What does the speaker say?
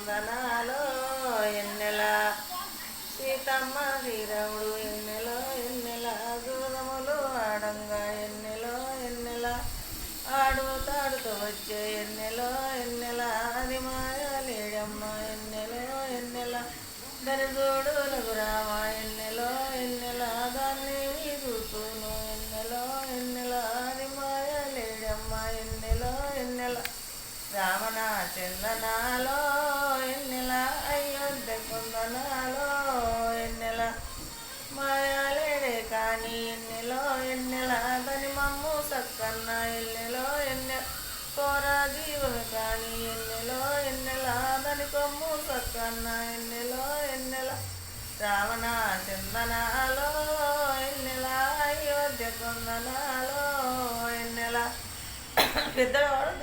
కొందనాలో ఎన్నెల సీతమ్మ శ్రీరాముడు ఎన్నెలో ఎన్నెల దూరములు ఆడంగా ఎన్నెలో ఎన్నెల ఆడుతాడుతూ వచ్చే ఎన్నెలో ఎన్నెల అది మాయ లేడమ్మ ఎన్నెలో ఎన్నెల దాని జోడులకు రామ ఎన్నెలో ఎన్నెల దాన్ని చూస్తూను ఎన్నెలో ఎన్నెల అది మాయ లేడమ్మ ఎన్నెలో ఎన్నెల రావణ చందనాలో ఎన్నెల అయోధ్య కొందనాలో ఎన్నెల మాయాలేడే కానీ ఎన్నెలో ఎన్నెల దాని మమ్ము సక్కన్న ఎన్నెలో ఎన్నెల పోరా జీవమే కానీ ఎన్నెలో ఎన్నెల దాని కొమ్ము సక్కన్న ఎన్నెలో ఎన్నెల రావణ చందనాలో ఎన్నెల అయోధ్య కొందనాలో ఎన్నెల పెద్దవాడు